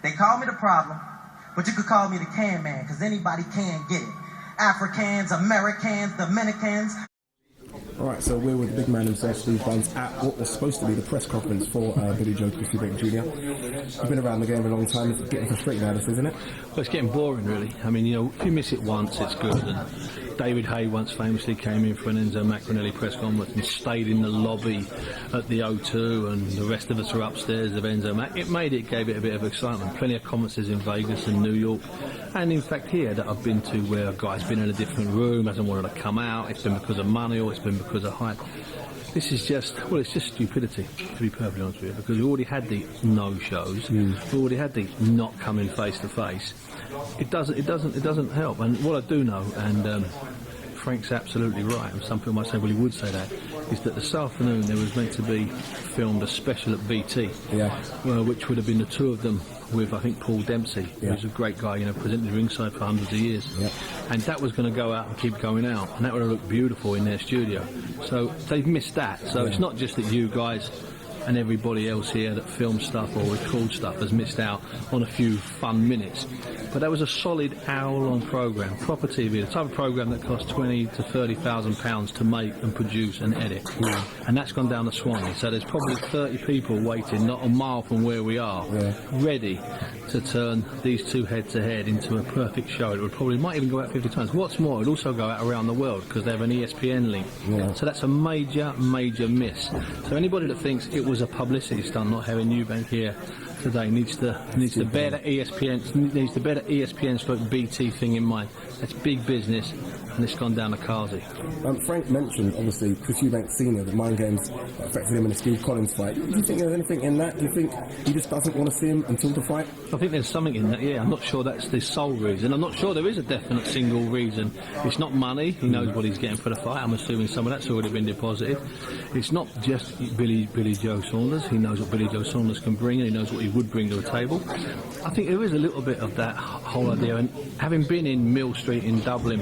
They call me the problem, but you could call me the can man, because anybody can get it. Africans, Americans, Dominicans. Alright, so we're with the big man himself, Steve Bunce, at what was supposed to be the press conference for Billy Joe Eubank Jr. You've been around the game a long time. It's getting frustrating now, this, isn't it? Well, it's getting boring, really. I mean, you know, if you miss it once, it's good. And David Hay once famously came in for an Enzo Macronelli press conference and stayed in the lobby at the O2, and the rest of us were upstairs of Enzo Mac. It gave it a bit of excitement. Plenty of conferences in Vegas and New York, and in fact here that I've been to where a guy's been in a different room, hasn't wanted to come out. It's been because of money or it's been because of hype. This is just, well, it's just stupidity, to be perfectly honest with you, because we already had the no-shows, we already had the not coming face-to-face. It doesn't help. And what I do know, and Frank's absolutely right, and some people might say, well, he would say that, is that this afternoon there was meant to be filmed a special at BT, which would have been the two of them with, I think, Paul Dempsey, who's a great guy, you know, presented ringside for hundreds of years. And that was going to go out and keep going out, and that would have looked beautiful in their studio. So they've missed that. So it's not just that you guys and everybody else here that films stuff or records stuff has missed out on a few fun minutes. But that was a solid hour-long programme, proper TV, the type of programme that costs £20,000 to £30,000 to make and produce and edit. And that's gone down the Swanee. So there's probably 30 people waiting, not a mile from where we are, ready to turn these two head-to-head into a perfect show. It would probably might even go out 50 times. What's more, it would also go out around the world because they have an ESPN link. So that's a major miss. So anybody that thinks it was a publicity stunt not having Eubank here today needs to bear that ESPN stroke BT thing in mind. That's big business, and it's gone down to Kazi. Frank mentioned, obviously, Chris Eubank Sr., that mind games affected him in the Steve Collins fight. Do you think there's anything in that? Do you think he just doesn't want to see him until the fight? I think there's something in that, yeah. I'm not sure that's the sole reason. I'm not sure there is a definite single reason. It's not money. He knows what he's getting for the fight. I'm assuming some of that's already been deposited. It's not just Billy Joe Saunders. He knows what Billy Joe Saunders can bring, and he knows what he would bring to the table. I think there is a little bit of that whole idea. And having been in Mill Street in Dublin,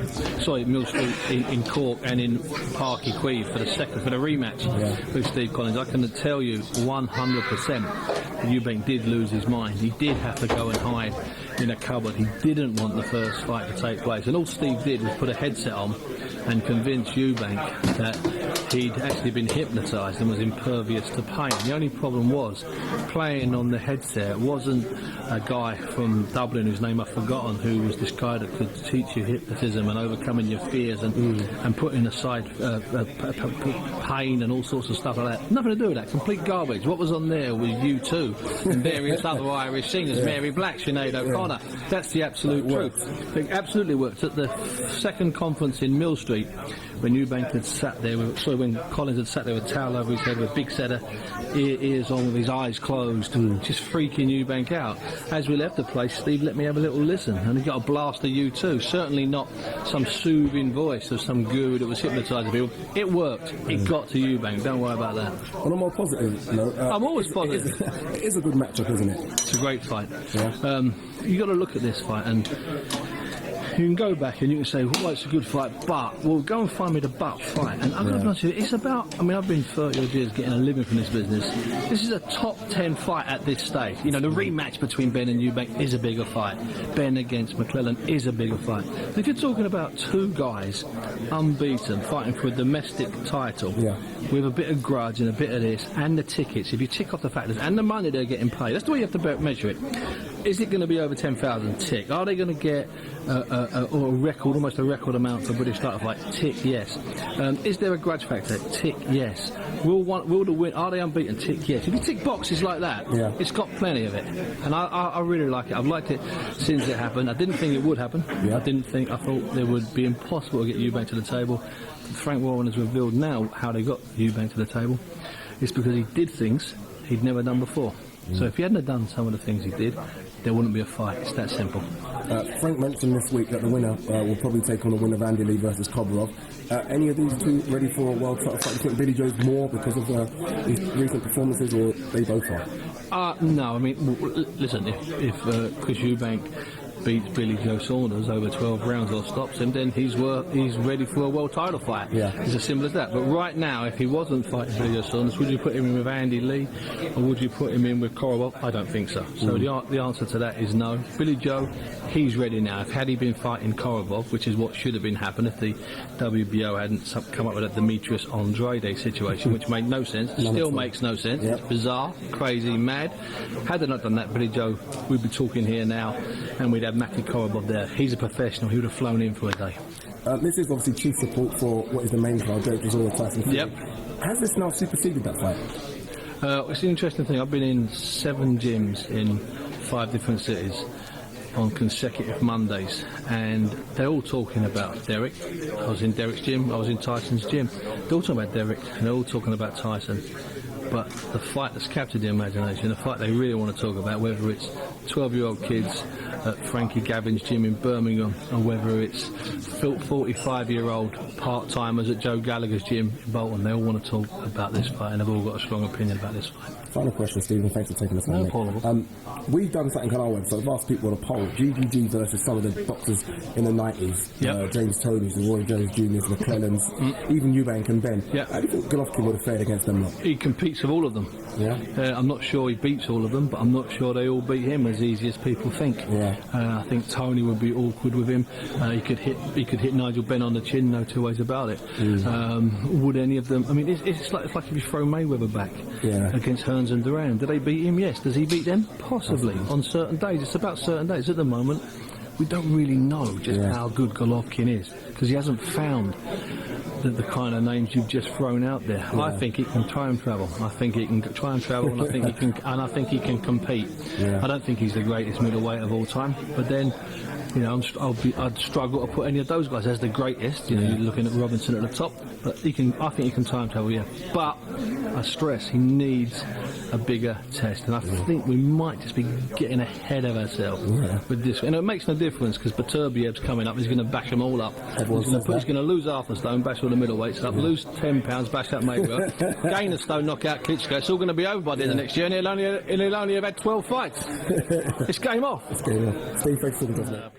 Mill Street in Cork and in Park Equive for the rematch with Steve Collins, I can tell you 100% that Eubank did lose his mind. He did have to go and hide in a cupboard. He didn't want the first fight to take place, and all Steve did was put a headset on and convince Eubank that he'd actually been hypnotised and was impervious to pain. The only problem was, playing on the headset wasn't a guy from Dublin whose name I've forgotten, who was this guy that could teach you hypnotism and overcoming your fears and putting aside pain and all sorts of stuff like that. Nothing to do with that. Complete garbage. What was on there was U2 and various other Irish singers, Mary Black, Sinead O'Connor. That's the absolute truth. It absolutely worked. At the second conference in Mill Street, when Eubank had sat there, when Collins had sat there with a towel over his head with a big set of ears on with his eyes closed, just freaking Eubank out. As we left the place, Steve let me have a little listen, and he got a blast of U2. Certainly not some soothing voice of some guru that was hypnotising people. It worked. It got to Eubank. Don't worry about that. On a more positive note, I'm always positive. It is a good matchup, isn't it? It's a great fight. You got to look at this fight, and you can go back and you can say, well, it's a good fight, but, well, go and find me the but fight. And I'm going to be honest with you, it's about, I mean, I've been 30 odd years getting a living from this business. This is a top 10 fight at this stage. You know, the rematch between Ben and Eubank is a bigger fight. Ben against McClellan is a bigger fight. But if you're talking about two guys, unbeaten, fighting for a domestic title, with a bit of grudge and a bit of this, and the tickets, if you tick off the factors, and the money they're getting paid, that's the way you have to measure it. Is it going to be over 10,000? Tick. Are they going to get a record, almost a record amount for British title fight? Tick, yes. Is there a grudge factor? Tick, yes. Will the win? Are they unbeaten? Tick, yes. If you tick boxes like that, it's got plenty of it, and I really like it. I've liked it since it happened. I didn't think it would happen. I thought it would be impossible to get Eubank to the table. Frank Warren has revealed now how they got Eubank to the table. It's because he did things he'd never done before. So if he hadn't have done some of the things he did, there wouldn't be a fight. It's that simple. Frank mentioned this week that the winner will probably take on the winner of Andy Lee versus Kobrov. Any of these two ready for a world title fight? Do you think Billy Joe's more because of his recent performances, or they both are? No, I mean, listen, if Chris Eubank beats Billy Joe Saunders over 12 rounds or stops him, then he's ready for a world title fight. Yeah. It's as simple as that. But right now, if he wasn't fighting Billy Joe Saunders, would you put him in with Andy Lee, or would you put him in with Korobov? I don't think so. So the answer to that is no. Billy Joe, he's ready now. Had he been fighting Korobov, which is what should have been happening if the WBO hadn't come up with that Demetrius Andrade situation, which made no sense, still makes no sense. Yep. It's bizarre, crazy, mad. Had they not done that, Billy Joe, we'd be talking here now, and we'd have Maki Korobov there. He's a professional. He would have flown in for a day. This is obviously chief support for what is the main card, Joe Chisora, Tyson Fury. Yep. Has this now superseded that fight? It's an interesting thing. I've been in 7 gyms in 5 different cities on consecutive Mondays, and they're all talking about Derek. I was in Derek's gym, I was in Tyson's gym. They're all talking about Derek, and they're all talking about Tyson. But the fight that's captured the imagination, the fight they really want to talk about, whether it's 12-year-old kids at Frankie Gavin's gym in Birmingham, or whether it's 45-year-old part-timers at Joe Gallagher's gym in Bolton, they all want to talk about this fight, and they've all got a strong opinion about this fight. Final question, Stephen. Thanks for taking the time. No problem. We've done something on our website. We've asked people on a poll: GGG versus some of the boxers in the 90s. Yep. James Tonys, the Roy Jones Juniors, McClellans, even Eubank and Ben. Yep. How do you think Golovkin would have fared against them lot? He competes with all of them. Yeah. I'm not sure he beats all of them, but I'm not sure they all beat him as easy as people think. Yeah. I think Tony would be awkward with him. He could hit Nigel Benn on the chin, no two ways about it. Would any of them? I mean, it's like if you throw Mayweather back against Hearns and Duran. Do they beat him? Yes. Does he beat them? Possibly. On certain days. It's about certain days. At the moment, we don't really know just how good Golovkin is, because he hasn't found the kind of names you've just thrown out there. I think he can time travel. I think he can try and travel, and I think he can compete. I don't think he's the greatest middleweight of all time, but then, you know, I'd struggle to put any of those guys as the greatest. You know, you're looking at Robinson at the top, but I think he can time travel. Yeah, but I stress he needs a bigger test, and I think we might just be getting ahead of ourselves with this. And it makes no difference, because Beterbiev's coming up. He's going to bash them all up. He's going to lose half a stone, bash all the middleweights up, lose 10 pounds, bash that Mayweather, gain a stone, knock out Klitschko. It's all going to be over by the end of next year, and he'll only have had 12 fights. It's game off. It's game off. Steve, thanks for the